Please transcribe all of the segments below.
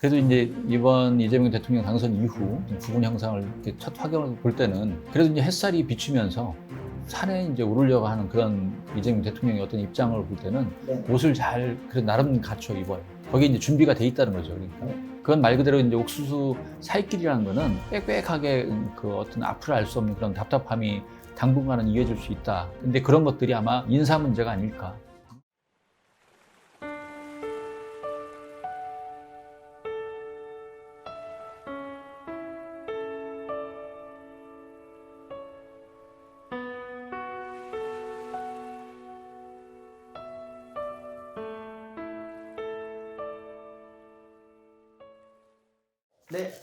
그래도 이제 이번 이재명 대통령 당선 이후 부분 형상을 이렇게 첫 화경을 볼 때는 그래도 이제 햇살이 비추면서 산에 이제 오르려고 하는 그런 이재명 대통령의 어떤 입장을 볼 때는 네. 옷을 잘 그래도 나름 갖춰 입어요. 거기에 이제 준비가 돼 있다는 거죠. 그러니까 그건 말 그대로 이제 옥수수 사이길이라는 거는 빽빽하게 그 어떤 앞을 알 수 없는 그런 답답함이 당분간은 이어질 수 있다. 근데 그런 것들이 아마 인사 문제가 아닐까.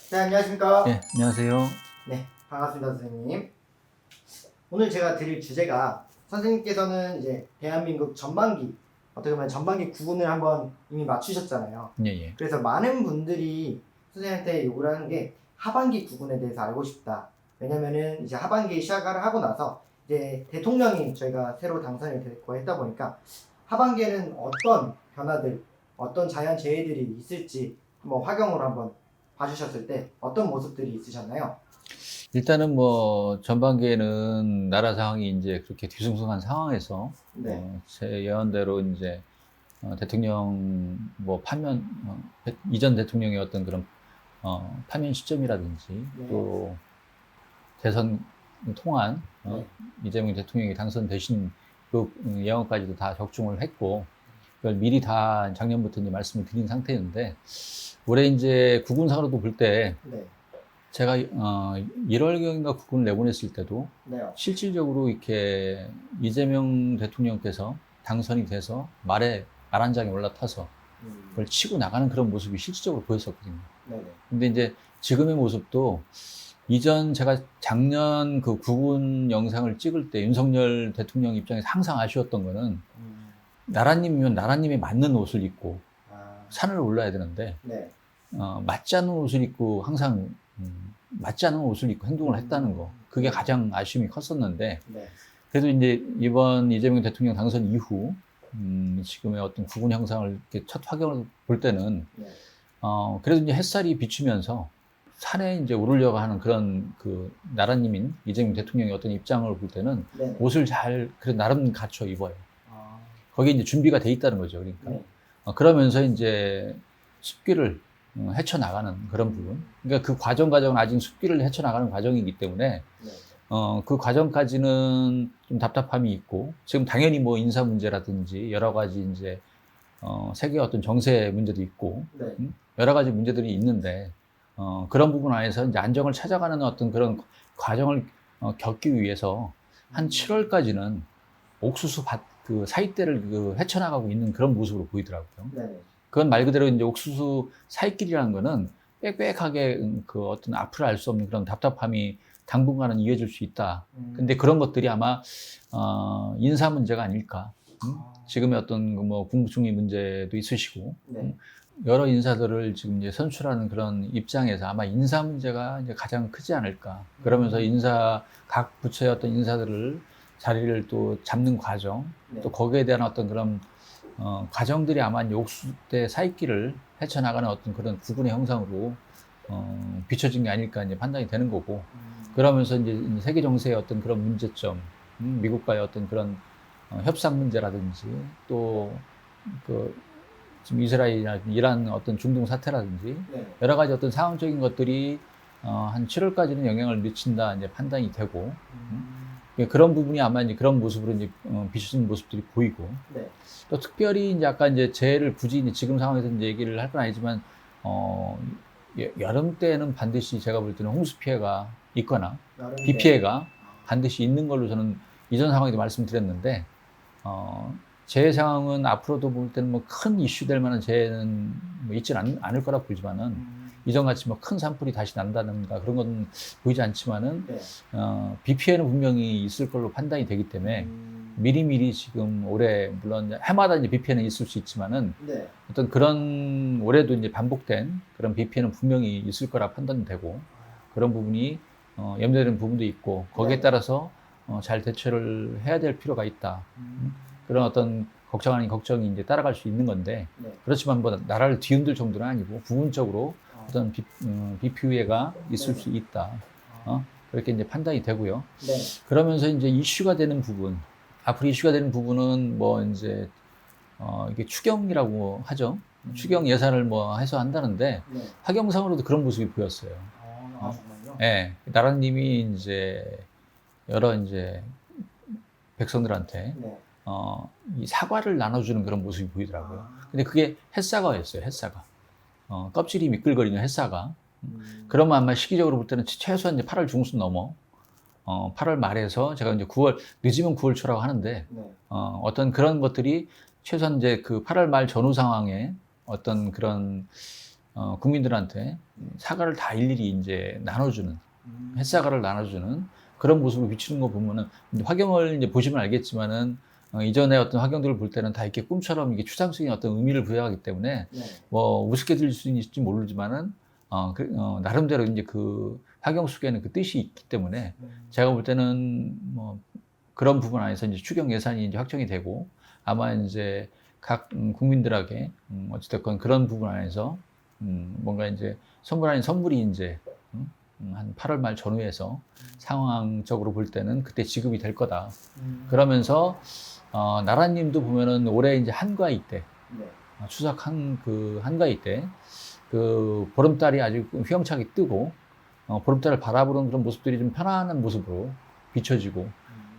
네, 안녕하십니까. 네, 안녕하세요. 네, 반갑습니다, 선생님. 오늘 제가 드릴 주제가 선생님께서는 이제 대한민국 전반기, 어떻게 보면 전반기 구분을 한번 이미 맞추셨잖아요. 예, 예. 그래서 많은 분들이 선생님한테 요구를 하는 게 하반기 구분에 대해서 알고 싶다. 왜냐면은 이제 하반기 시작을 하고 나서 이제 대통령이 저희가 새로 당선이 됐고 했다 보니까 하반기에는 어떤 변화들, 어떤 자연재해들이 있을지 한번 화경으로 한번 봐주셨을 때 어떤 모습들이 있으셨나요? 일단은 뭐 전반기에는 나라 상황이 이제 그렇게 뒤숭숭한 상황에서 네. 제 예언대로 이제 대통령 뭐 파면 이전 대통령의 어떤 그런 파면 시점이라든지 네. 또 대선 통한 네. 이재명 대통령이 당선되신 그 예언까지도 다 적중을 했고 그걸 미리 다 작년부터 이제 말씀을 드린 상태였는데 올해 이제 구군상으로도 볼 때 네. 제가 1월경인가 구군을 내보냈을 때도 네. 실질적으로 이렇게 이재명 대통령께서 당선이 돼서 말 한 장에 올라타서 그걸 치고 나가는 그런 모습이 실질적으로 보였었거든요. 네네. 근데 이제 지금의 모습도 이전 제가 작년 그 구군 영상을 찍을 때 윤석열 대통령 입장에서 항상 아쉬웠던 거는 나라님이면 나라님에 맞는 옷을 입고 산을 올라야 되는데 네. 맞지 않는 옷을 입고 항상 맞지 않는 옷을 입고 행동을 했다는 거 그게 가장 아쉬움이 컸었는데 네. 그래도 이제 이번 이재명 대통령 당선 이후 지금의 어떤 구분 형상을 이렇게 첫 화경을 볼 때는 네. 그래도 이제 햇살이 비추면서 산에 이제 오르려고 하는 그런 그 나라님인 이재명 대통령의 어떤 입장을 볼 때는 네. 옷을 잘 그래도 나름 갖춰 입어요. 아. 거기에 이제 준비가 돼 있다는 거죠. 그러니까 네. 그러면서 이제 숲길을 헤쳐나가는 그런 부분. 그러니까 그 과정은 아직 숲길을 헤쳐나가는 과정이기 때문에 네. 그 과정까지는 좀 답답함이 있고 지금 당연히 뭐 인사 문제라든지 여러 가지 이제 세계 어떤 정세 문제도 있고 네. 여러 가지 문제들이 있는데 그런 부분 안에서 이제 안정을 찾아가는 어떤 그런 과정을 겪기 위해서 한 7월까지는 옥수수 밭 그 사이대를 그 헤쳐나가고 있는 그런 모습으로 보이더라고요. 네. 그건 말 그대로 이제 옥수수 사이길이라는 거는 빽빽하게 그 어떤 앞을 알 수 없는 그런 답답함이 당분간은 이어질 수 있다. 근데 그런 것들이 아마 인사 문제가 아닐까. 지금의 어떤 뭐 국무총리 문제도 있으시고 네. 여러 인사들을 지금 이제 선출하는 그런 입장에서 아마 인사 문제가 이제 가장 크지 않을까. 그러면서 각 부처의 어떤 인사들을 자리를 또 잡는 과정, 네. 또 거기에 대한 어떤 그런 과정들이 아마 옥수수 때 사이길을 헤쳐나가는 어떤 그런 구분의 형상으로 비춰진 게 아닐까 이제 판단이 되는 거고. 그러면서 이제 세계 정세의 어떤 그런 문제점, 미국과의 어떤 그런 협상 문제라든지 또 그 지금 이스라엘이나 이란 어떤 중동 사태라든지 네. 여러 가지 어떤 상황적인 것들이 한 7월까지는 영향을 미친다 이제 판단이 되고 그런 부분이 아마 이제 그런 모습으로 이제 비춰진 모습들이 보이고 네. 또 특별히 이제 아까 이제 재해를 굳이 이제 지금 상황에서 이제 얘기를 할 건 아니지만 여름 때는 반드시 제가 볼 때는 홍수 피해가 있거나 비 피해가 반드시 있는 걸로 저는 이전 상황에도 말씀드렸는데 재해 상황은 앞으로도 볼 때는 뭐 큰 이슈될 만한 재해는 뭐 있지는 않을 거라 보지만은 이전같이 뭐 큰 산불이 다시 난다든가 그런 건 보이지 않지만은 네. 비 피해는 분명히 있을 걸로 판단이 되기 때문에 미리미리 지금 올해 물론 해마다 이제 비 피해는 있을 수 있지만은 네. 어떤 그런 올해도 이제 반복된 그런 비 피해는 분명히 있을 거라 판단되고 그런 부분이 염려되는 부분도 있고 거기에 네. 따라서 잘 대처를 해야 될 필요가 있다. 그런 어떤 걱정 아닌 걱정이 이제 따라갈 수 있는 건데 네. 그렇지만 뭐 나라를 뒤흔들 정도는 아니고 부분적으로 어떤 비 피해가 있을 네네. 수 있다. 그렇게 이제 판단이 되고요. 네. 그러면서 이제 이슈가 되는 부분, 앞으로 이슈가 되는 부분은 뭐 이제 이게 추경이라고 하죠. 추경 예산을 뭐 해서 한다는데 네. 화경상으로도 그런 모습이 보였어요. 정말요? 예, 나라님이 이제 여러 이제 백성들한테 네. 이 사과를 나눠주는 그런 모습이 보이더라고요. 아. 근데 그게 햇사과였어요, 햇사과. 껍질이 미끌거리는 햇사과. 음. 그러면 아마 시기적으로 볼 때는 최소한 이제 8월 중순 넘어 8월 말에서 제가 이제 9월 늦으면 9월 초라고 하는데 네. 어떤 그런 것들이 최소한 이제 그 8월 말 전후 상황에 어떤 그런 국민들한테 사과를 다 일일이 이제 나눠주는 햇사과를 나눠주는 그런 모습을 비추는 거 보면은 화경을 이제 보시면 알겠지만은 이전에 어떤 화경들을 볼 때는 다 이렇게 꿈처럼 이게 추상적인 어떤 의미를 부여하기 때문에 네. 뭐 우습게 들릴 수 있을지 모르지만은 나름대로 이제 그 화경 속에는 그 뜻이 있기 때문에 제가 볼 때는 뭐 그런 부분 안에서 이제 추경 예산이 이제 확정이 되고 아마 이제 각 국민들에게 어찌됐건 그런 부분 안에서 뭔가 이제 선물 아닌 선물이 이제 한 8월 말 전후에서 상황적으로 볼 때는 그때 지급이 될 거다. 그러면서 나라님도 보면은 올해 이제 한가위 때 네. 추석 한가위 때 그 보름달이 아주 휘영차게 뜨고 보름달을 바라보는 그런 모습들이 좀 편안한 모습으로 비춰지고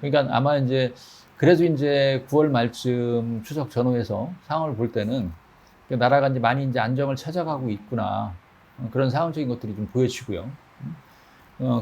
그러니까 아마 이제 그래도 이제 9월 말쯤 추석 전후에서 상황을 볼 때는 나라가 이제 많이 이제 안정을 찾아가고 있구나 그런 상황적인 것들이 좀 보여지고요.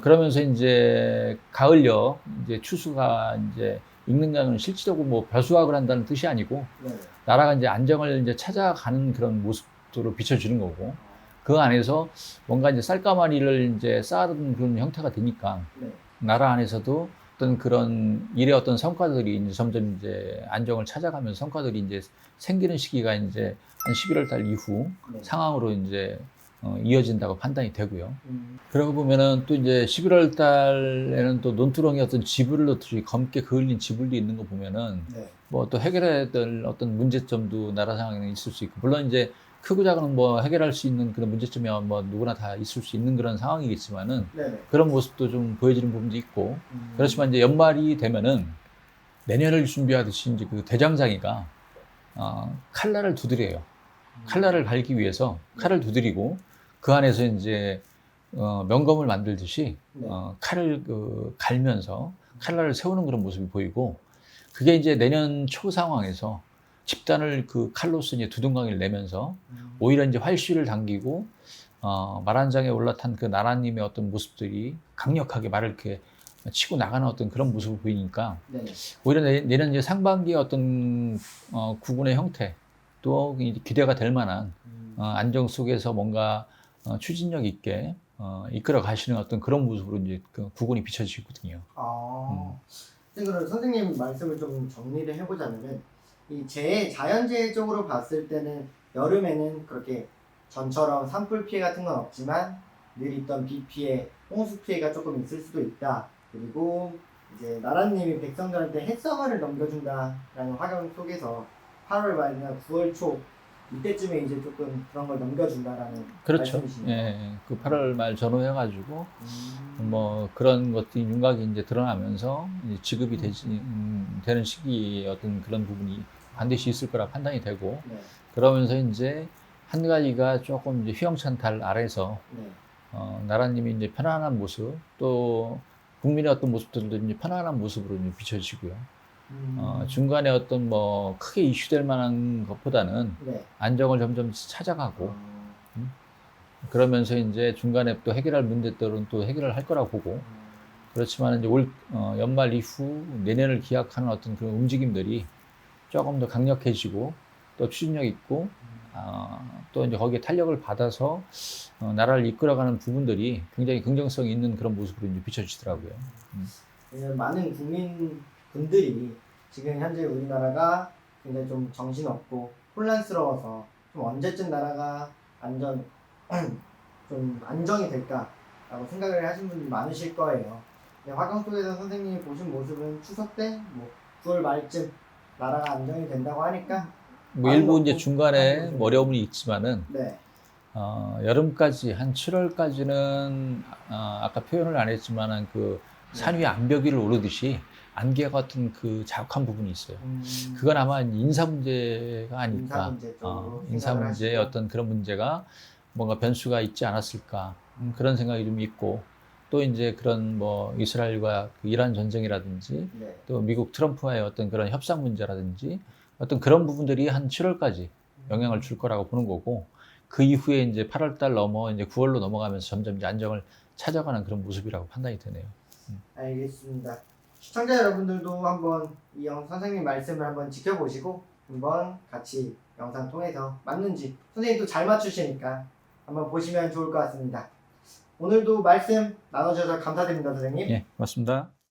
그러면서 이제 가을녘 이제 추수가 이제 익는다는 실질적으로 뭐 벼수학을 한다는 뜻이 아니고 네. 나라가 이제 안정을 이제 찾아가는 그런 모습으로 비춰지는 거고 그 안에서 뭔가 이제 쌀가마니를 이제 쌓는 그런 형태가 되니까 네. 나라 안에서도 어떤 그런 일의 어떤 성과들이 이제 점점 이제 안정을 찾아가면서 성과들이 이제 생기는 시기가 이제 한 11월 달 이후 네. 상황으로 이제 이어진다고 판단이 되고요. 그러고 보면은 또 이제 11월 달에는 또 논두렁에 어떤 지불로들이 검게 그을린 지불이 있는 거 보면은 네. 뭐 또 해결해야 될 어떤 문제점도 나라 상황에는 있을 수 있고 물론 이제 크고 작은 뭐 해결할 수 있는 그런 문제점이 뭐 누구나 다 있을 수 있는 그런 상황이겠지만은 네네. 그런 모습도 좀 보여지는 부분도 있고 그렇지만 이제 연말이 되면은 내년을 준비하듯이 이제 그 대장장이가 칼날을 두드려요. 칼날을 갈기 위해서 칼을 두드리고 그 안에서 이제 명검을 만들듯이 네. 칼을 갈면서 칼날을 세우는 그런 모습이 보이고 그게 이제 내년 초 상황에서 집단을 그 칼로서 이제 두둥강을 내면서 오히려 이제 활시를 당기고 말 한 장에 올라탄 그 나라님의 어떤 모습들이 강력하게 말을 이렇게 치고 나가는 어떤 그런 모습을 보이니까 네네. 오히려 내년 이제 상반기의 어떤 구군의 형태 또 기대가 될 만한 안정 속에서 뭔가 추진력 있게 이끌어 가시는 어떤 그런 모습으로 이제 그 구군이 비춰지거든요. 그럼 선생님 말씀을 좀 정리를 해보자면은 이 자연재해적으로 봤을 때는 여름에는 그렇게 전처럼 산불 피해 같은 건 없지만 늘 있던 비 피해, 홍수 피해가 조금 있을 수도 있다. 그리고 이제 나라님이 백성들한테 햇서가를 넘겨준다라는 화경 속에서 8월 말이나 9월 초 이때쯤에 이제 조금 그런 걸 넘겨준다라는 그렇죠. 말씀이시네요. 예, 그 8월 말 전후 해가지고 뭐 그런 것들이 윤곽이 이제 드러나면서 이제 지급이 되는 시기의 어떤 그런 부분이 반드시 있을 거라 판단이 되고 네. 그러면서 이제 한 가지가 조금 이제 휘영찬 달 아래서 네. 나라님이 이제 편안한 모습 또 국민의 어떤 모습들도 이제 편안한 모습으로 이제 비춰지고요. 중간에 어떤 뭐 크게 이슈될 만한 것보다는 네. 안정을 점점 찾아가고 그러면서 이제 중간에 또 해결할 문제들은 또 해결을 할 거라고 보고 그렇지만 이제 연말 이후 내년을 기약하는 어떤 그런 움직임들이 조금 더 강력해지고 또 추진력 있고 또 이제 거기에 탄력을 받아서 나라를 이끌어가는 부분들이 굉장히 긍정성 있는 그런 모습으로 이제 비춰지더라고요. 많은 국민분들이 지금 현재 우리나라가 굉장히 좀 정신없고 혼란스러워서 좀 언제쯤 나라가 좀 안정이 될까라고 생각을 하신 분들이 많으실 거예요. 화경 속에서 선생님이 보신 모습은 추석 때, 뭐 9월 말쯤 나라가 안정이 된다고 하니까 뭐 많이 일부 먹고 이제 중간에 많이 뭐 어려움이 있지만은 네. 여름까지 한 7월까지는 아까 표현을 안 했지만은 그 산 네. 위에 암벽위를 오르듯이 안개 같은 그 자욱한 부분이 있어요. 그건 아마 인사 문제가 아닐까. 인사 문제 쪽으로 인사 생각을 문제의 하시고. 어떤 그런 문제가 뭔가 변수가 있지 않았을까. 그런 생각이 좀 있고, 또 이제 그런 뭐 이스라엘과 그 이란 전쟁이라든지 네. 또 미국 트럼프와의 어떤 그런 협상 문제라든지 어떤 그런 부분들이 한 7월까지 영향을 줄 거라고 보는 거고, 그 이후에 이제 8월 달 넘어 이제 9월로 넘어가면서 점점 이제 안정을 찾아가는 그런 모습이라고 판단이 되네요. 알겠습니다. 시청자 여러분들도 한번 이 선생님 말씀을 한번 지켜보시고 한번 같이 영상 통해서 맞는지 선생님도 잘 맞추시니까 한번 보시면 좋을 것 같습니다. 오늘도 말씀 나눠주셔서 감사드립니다, 선생님. 예, 고맙습니다.